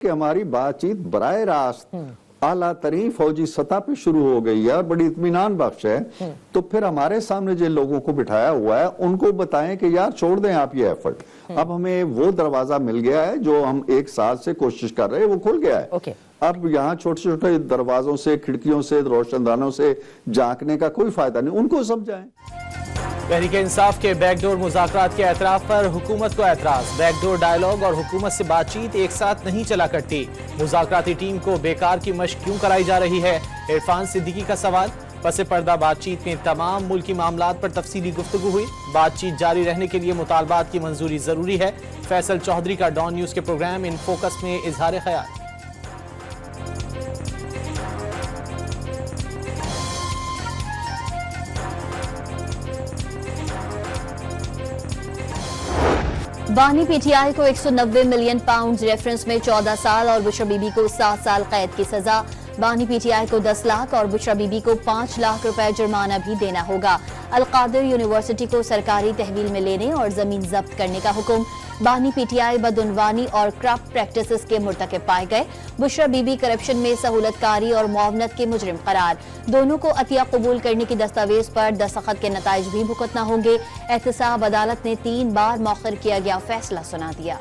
कि हमारी बातचीत बराह रास्त आला तरीन फौजी सतह पे शुरू हो गई है और बड़ी इत्मीनान बख्श है, तो फिर हमारे सामने जिन लोगों को बिठाया हुआ है उनको बताएं कि यार छोड़ दें आप ये एफर्ट। अब हमें वो दरवाजा मिल गया है जो हम 1 साल से कोशिश कर रहे हैं, वो खुल गया है। अब यहाँ छोटे छोटे दरवाजों से, खिड़कियों से, रोशनदानों से झांकने का कोई फायदा नहीं, उनको समझाएं। तहरीक इंसाफ के बैकडोर मुज़ाकरात के एतराफ़ पर हुकूमत को एतराज़। बैकडोर डायलॉग और हुकूमत से बातचीत एक साथ नहीं चला करती। मुज़ाकराती टीम को बेकार की मशक क्यों कराई जा रही है? इरफान सिद्दीकी का सवाल। पसे पर्दा बातचीत में तमाम मुल्की मामलात पर तफसीली गुफ्तगू हुई। बातचीत जारी रहने के लिए मुतालबात की मंजूरी जरूरी है। फैसल चौधरी का डॉन न्यूज़ के प्रोग्राम इन फोकस में इजहार ख्याल। बानी पीटीआई को 190 मिलियन पाउंड रेफरेंस में 14 साल और बुशरा बीबी को 7 साल कैद की सजा। बानी पीटीआई को 10 लाख और बुशरा बीबी को 5 लाख रुपए जुर्माना भी देना होगा। अलकादिर यूनिवर्सिटी को सरकारी तहवील में लेने और जमीन जब्त करने का हुक्म। बानी पीटीआई बदउनवानी और करप्ट प्रैक्टिसेस के मुर्तकिब पाए गए। बुशरा बीबी करप्शन में सहूलतकारी और मुआवनत के मुजरिम करार। दोनों को अतिया कबूल करने की दस्तावेज पर दस्तखत के नताइज भी भुगतना होंगे। एहतसाब अदालत ने 3 बार मौखर किया गया फैसला सुना दिया।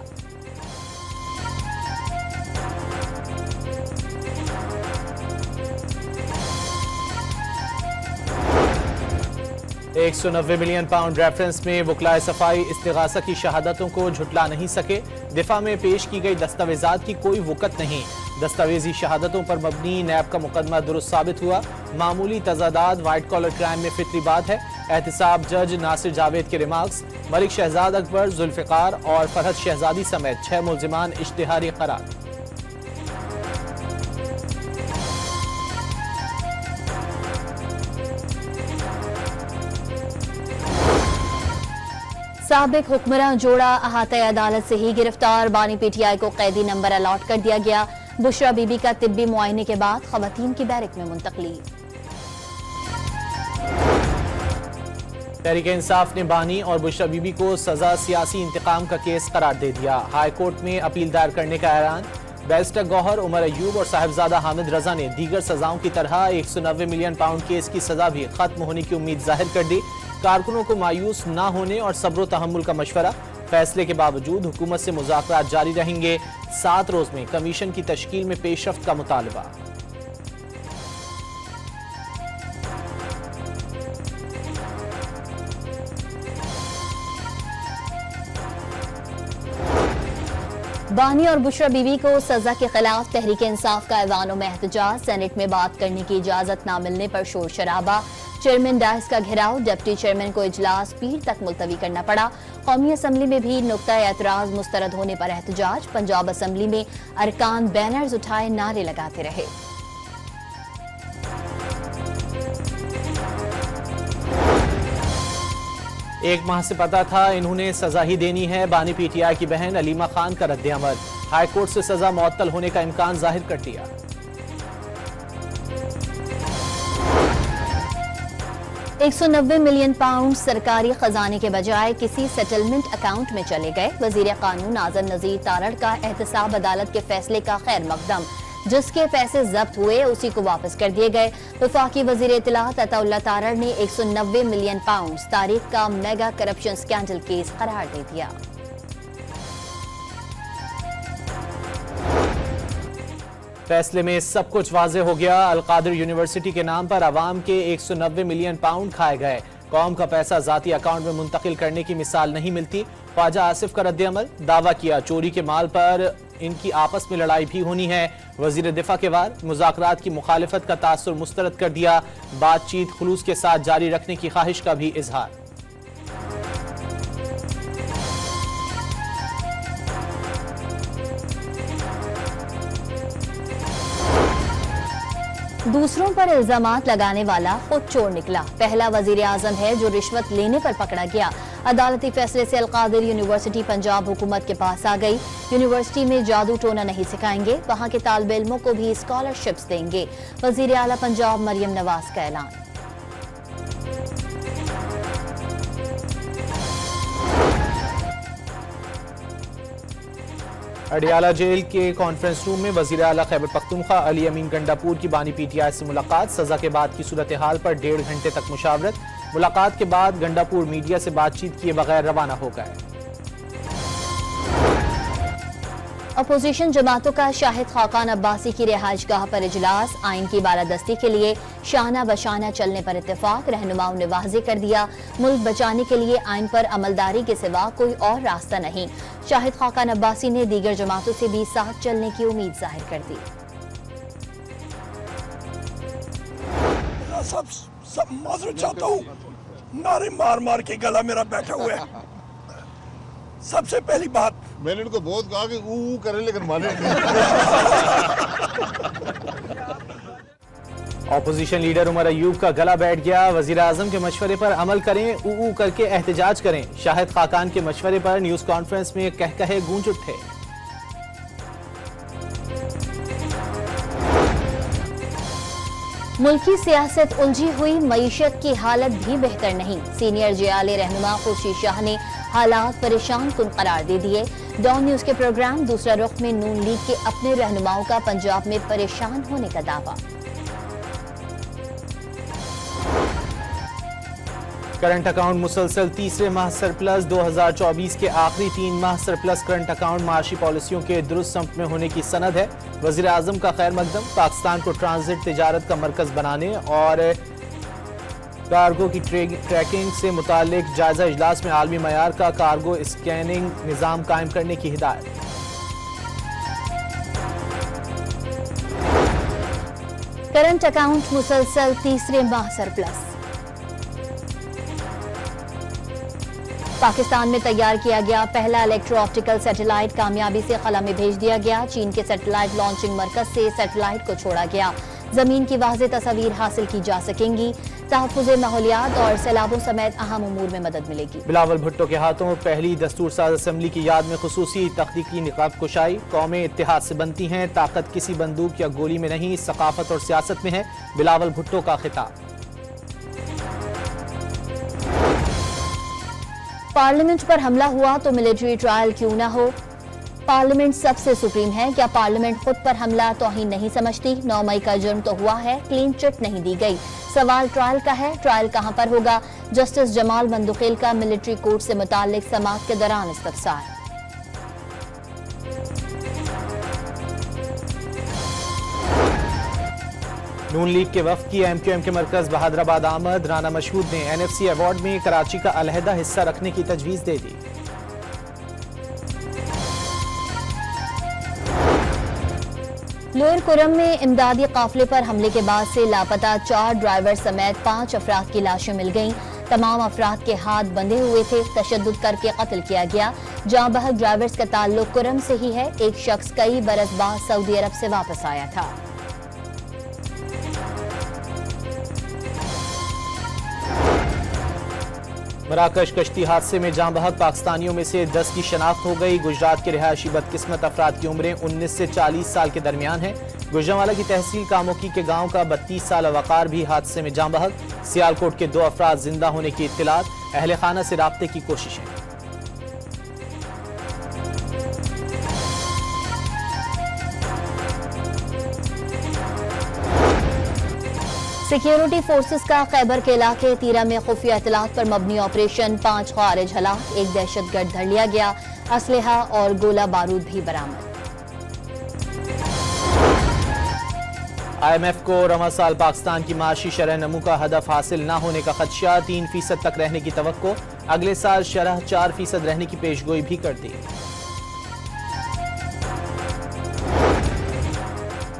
£190 मिलियन रेफरेंस में वकलाए सफाई इस्तिगासा की शहादतों को झुटला नहीं सके। दिफा में पेश की गई दस्तावेजात की कोई वक़्त नहीं। दस्तावेजी शहादतों पर मबनी नैब का मुकदमा दुरुस्त साबित हुआ। मामूली तजादाद वाइट कॉलर क्राइम में फितरी बात है। एहतसाब जज नासिर जावेद के रिमार्क्स। मलिक शहजाद अकबर, जुल्फ़िकार और फरहत शहजादी समेत 6 मुल्जिमान इश्तिहारी करार। साबिक हुक्मरान जोड़ा अहाता अदालत से ही गिरफ्तार। बानी पीटीआई को कैदी नंबर अलॉट कर दिया गया। बुशरा बीबी का तिब्बी मुआयने के बाद खवातीन की बैरक में मुंतकली। तहरीक इंसाफ ने बानी और बुशरा बीबी को सजा सियासी इंतकाम का केस करार दे दिया। हाई कोर्ट में अपील दायर करने का ऐलान। बैरिस्टर गौहर, उमर अयूब और साहिबजादा हामिद रजा ने दीगर सजाओं की तरह 190 मिलियन पाउंड केस की सजा भी खत्म होने की उम्मीद जाहिर कर दी। कारकुनों को मायूस न होने और सब्र तहम्मुल का मशवरा। फैसले के बावजूद हुकूमत से मुज़ाकरात जारी रहेंगे। 7 रोज में कमीशन की तश्कील में पेशरफ्त का मुतालबा। बानी और बुशरा बीबी को सजा के खिलाफ तहरीक इंसाफ का ऐवानों में एहतजाज। सेनेट में बात करने की इजाजत न मिलने पर शोर शराबा। चेयरमैन डाइस का घेराव। डिप्टी चेयरमैन को इजलास पीर तक मुलतवी करना पड़ा। कौमी असम्बली में भी नुक्ता एतराज मुस्तरद होने पर एहतजाज। पंजाब असम्बली में अरकान बैनर्स उठाए नारे लगाते रहे। एक माह से पता था इन्होंने सजा ही देनी है। बानी पीटीआई की बहन अलीमा खान का रद्द अमल। हाई कोर्ट से सजा मुअत्तल होने का इम्कान जाहिर कर दिया। £190 मिलियन सरकारी खजाने के बजाय किसी सेटलमेंट अकाउंट में चले गए। वजीर कानून आजम नजीर तारड़ का एहतसाब अदालत के फैसले का खैर मकदम। जिसके पैसे जब्त हुए उसी को वापस कर दिए गए। वफाकी वजीर इत्तलात अताउल्लाह तारड़ ने £190 मिलियन तारीख का मेगा करप्शन स्कैंडल केस करार दे दिया। फैसले में सब कुछ वाज़ेह हो गया। अलकादिर यूनिवर्सिटी के नाम पर अवाम के £190 मिलियन खाए गए। कौम का पैसा जाती अकाउंट में मुंतकिल करने की मिसाल नहीं मिलती। ख्वाजा आसिफ का रद्द अमल। दावा किया चोरी के माल पर इनकी आपस में लड़ाई भी होनी है। वजीर दिफा के वार मुज़ाकरात की मुखालिफत का तासुर मुस्तरद कर दिया। बातचीत खुलूस के साथ जारी रखने की ख्वाहिश का भी इजहार। दूसरों पर इल्जामात लगाने वाला खुद चोर निकला। पहला वजीर आजम है जो रिश्वत लेने पर पकड़ा गया। अदालती फैसले से अलकादिर यूनिवर्सिटी पंजाब हुकूमत के पास आ गई। यूनिवर्सिटी में जादू टोना नहीं सिखाएंगे, वहां के तालिब इल्मों को भी स्कॉलरशिप्स देंगे। वजीर आला पंजाब मरियम नवाज का ऐलान। अडियाला जेल के कॉन्फ्रेंस रूम में वजीर आला खैबर पख्तूनख्वा अली अमीन गंडापुर की बानी पीटीआई से मुलाकात, सजा के बाद की सूरत हाल पर 1.5 घंटे तक मुशावरत। मुलाकात के बाद गंडापुर मीडिया से बातचीत किए बगैर रवाना हो गए। अपोजिशन जमातों का शाहिद खाकान अब्बासी की रिहाइशगाह पर इजलास, आइन की बालादस्ती के लिए शाना बशाना चलने पर इत्तेफाक। रहनुमाओं ने वाज़ेह कर दिया, मुल्क बचाने के लिए आइन पर अमलदारी के सिवा कोई और रास्ता नहीं। शाहिद खाकान अब्बासी ने दीगर जमातों से भी साथ चलने की उम्मीद जाहिर कर दी। सब माजूर चाहता हूँ, नारे मार मार के गला मेरा बैठा हुआ है। सबसे पहली बात, मैंने उनको बहुत कहा कि ऊ करें लेकिन माने नहीं। ऑपोजिशन लीडर उमर अयूब का गला बैठ गया, वजीर आजम के मशवरे पर अमल करें, ऊ करके एहतजाज करें। शाहिद खाकान के मशवरे पर न्यूज कॉन्फ्रेंस में कहे गूंज उठे। मुल्की सियासत उलझी हुई, मईशत की हालत भी बेहतर नहीं। सीनियर जियाले रहनुमा खुर्शीद शाह ने हालात परेशान कुन करार दे दिए। डॉन न्यूज के प्रोग्राम दूसरा रुख में नून लीग के अपने रहनुमाओं का पंजाब में परेशान होने का दावा। करंट अकाउंट मुसलसल तीसरे माह सरप्लस, 2024 के आखिरी 3 माह सरप्लस करंट अकाउंट माशी पॉलिसियों के दुरुस्त सम्त में होने की सनद है। वजीर आजम का खैर मकदम, पाकिस्तान को ट्रांजिट तिजारत का मरकज बनाने और कार्गो की ट्रैकिंग से मुतालिक जायजा इजलास में आलमी मयार का कार्गो स्कैनिंग निज़ाम कायम करने की हिदायत। करंट अकाउंट मुसलसल तीसरे माह सरप्लस। पाकिस्तान में तैयार किया गया पहला इलेक्ट्रो ऑप्टिकल सैटेलाइट कामयाबी से खला में भेज दिया गया। चीन के सैटेलाइट लॉन्चिंग मरकज से सैटेलाइट को छोड़ा गया। जमीन की वाज़ेह तस्वीर हासिल की जा सकेंगी। तहफ़्फ़ुज़ माहौलियात और सैलाबों समेत अहम उमूर में मदद मिलेगी। बिलावल भुट्टो के हाथों पहली दस्तूर साज असम्बली की याद में खुसूसी तख्तीकी निकाब कुशाई। कौमें इत्तेहाद से बनती हैं, ताकत किसी बंदूक या गोली में नहीं, सकाफत और सियासत में है। बिलावल भुट्टो का खिताब। पार्लियामेंट पर हमला हुआ तो मिलिट्री ट्रायल क्यों ना हो? पार्लियामेंट सबसे सुप्रीम है। क्या पार्लियामेंट खुद पर हमला तौहीन नहीं समझती? 9 मई का जुर्म तो हुआ है, क्लीन चिट नहीं दी गई। सवाल ट्रायल का है, ट्रायल कहां पर होगा? जस्टिस जमाल मंदुखेल का मिलिट्री कोर्ट से मुताल्लिक समाअत के दौरान इस्तफसार। नून लीग के वफ्द की MQM के मरकज बहादुराबाद आमद। राना मशहूद ने NFC अवार्ड में कराची का अलहदा हिस्सा रखने की तजवीज दे दी। लोअर कुरम में इमदादी काफिले पर हमले के बाद से लापता 4 ड्राइवर समेत 5 अफराद की लाशें मिल गईं। तमाम अफराद के हाथ बंधे हुए थे, तशद्दुद करके कत्ल किया गया। जाँ बहक ड्राइवर्स का ताल्लुक कुरम से ही है। एक शख्स कई बरस बाद सऊदी अरब से वापस आया था। मराकश कश्ती हादसे में जाँ बहक पाकिस्तानियों में से 10 की शनाख्त हो गई। गुजरात के रिहायशी बदकिस्मत अफराद की उम्रें 19 से 40 साल के दरमियान है। गुजरांवाला की तहसील कामोकी के गांव का 32 साल वकार भी हादसे में जाँ बहक। सियालकोट के 2 अफराद जिंदा होने की इत्तलात, अहले खाना से राब्ते की कोशिशें। सिक्योरिटी फोर्सेस का खैबर के इलाके तीरा में खुफिया इतलात पर मबनी ऑपरेशन, 5 खारिज हलाक, एक दहशतगर्द धर लिया गया। असलहा और गोला बारूद भी बरामद। IMF को रवा साल पाकिस्तान की माशी शरह नमू का हदफ हासिल न होने का खदशा, 3% तक रहने की तवक्को। अगले साल शरह 4% रहने की पेशगोई भी कर दी।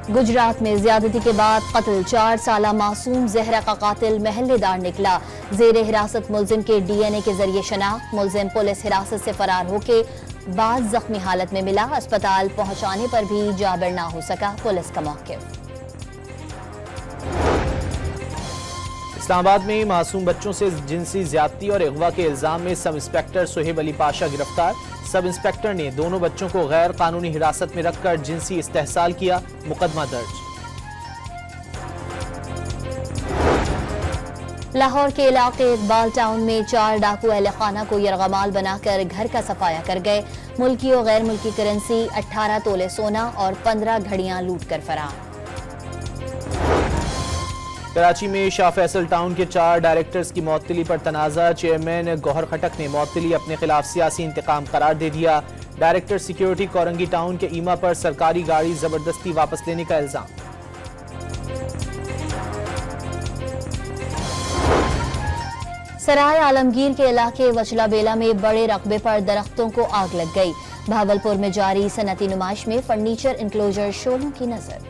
गुजरात में ज्यादती के बाद कत्ल, 4 साला मासूम जहरा का कातिल महल्लेदार निकला। जेर हिरासत मुलजिम के DNA के जरिए शनाख्त। मुलजिम पुलिस हिरासत से फरार होके बाद जख्मी हालत में मिला। अस्पताल पहुंचाने पर भी जाबिर ना हो सका पुलिस का मौक़िफ़। इस्लामाबाद में मासूम बच्चों से जिनसी ज्यादती और अगवा के इल्जाम में सब इंस्पेक्टर सुहेब अली पाशा गिरफ्तार। सब इंस्पेक्टर ने दोनों बच्चों को गैर कानूनी हिरासत में रखकर जिनसी इस्तेहसाल किया, मुकदमा दर्ज। लाहौर के इलाके इकबाल टाउन में 4 डाकू अहले खाना को यरगमाल बनाकर घर का सफाया कर गए। ملکی اور غیر ملکی کرنسی 18 تولے سونا اور 15 گھڑیاں لوٹ کر فرار۔ کراچی میں شاہ فیصل ٹاؤن کے 4 ڈائریکٹرز کی معطلی پر تنازع، چیئرمین گوہر خٹک نے معطلی اپنے خلاف سیاسی انتقام قرار دے دیا۔ ڈائریکٹر سیکیورٹی کورنگی ٹاؤن کے ایما پر سرکاری گاڑی زبردستی واپس لینے کا الزام۔ سرائے عالمگیر کے علاقے وچلا بیلا میں بڑے رقبے پر درختوں کو آگ لگ گئی۔ بھاولپور میں جاری صنعتی نمائش میں فرنیچر انکلوجر شولوں کی نظر۔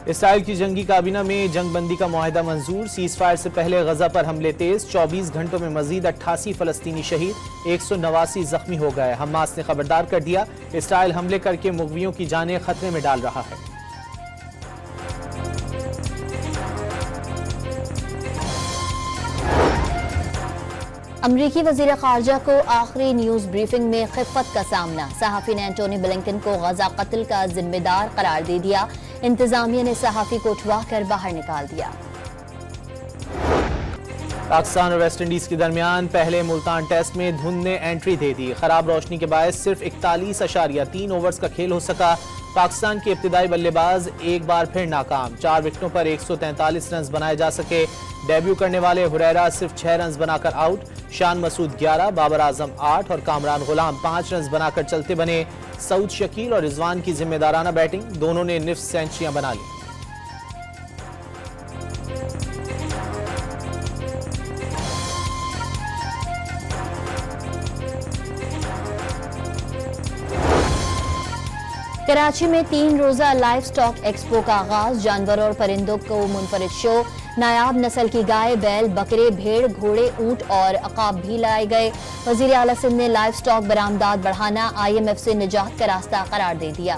اسرائیل کی جنگی کابینہ میں جنگ بندی کا معاہدہ منظور، سیز فائر سے پہلے غزہ پر حملے تیز، 24 گھنٹوں میں مزید 88 فلسطینی شہید، 189 زخمی ہو گئے۔ حماس نے خبردار کر دیا، اسرائیل حملے کر کے مغویوں کی جانیں خطرے میں ڈال رہا ہے۔ امریکی وزیر خارجہ کو آخری نیوز بریفنگ میں خفت کا سامنا، صحافی نے اینٹونی بلنکن کو غزہ قتل کا ذمہ دار قرار دے دیا، انتظامیہ نے صحافی کو اٹھوا کر باہر نکال دیا۔ پاکستان اور ویسٹ انڈیز کے درمیان پہلے ملتان ٹیسٹ میں دھند نے انٹری دے دی، خراب روشنی کے باعث صرف 41.3 اوورز کا کھیل ہو سکا۔ پاکستان کے ابتدائی بلے باز ایک بار پھر ناکام، 4 وکٹوں پر 143 رنز بنائے جا سکے۔ ڈیبیو کرنے والے ہریرا صرف 6 رنز بنا کر آؤٹ، شان مسعود 11، بابر اعظم 8 اور کامران غلام 5 رنز بنا کر چلتے بنے۔ سعود شکیل اور رضوان کی ذمہ دارانہ بیٹنگ، دونوں نے نصف سینچریاں بنا لی۔ کراچی میں 3 روزہ لائف سٹاک ایکسپو کا آغاز، جانوروں اور پرندوں کو منفرد شو، نایاب نسل کی گائے، بیل، بکرے، بھیڑ، گھوڑے، اونٹ اور عقاب بھی لائے گئے۔ وزیر اعلیٰ سندھ نے لائف سٹاک برآمدات بڑھانا IMF سے نجات کا راستہ قرار دے دیا۔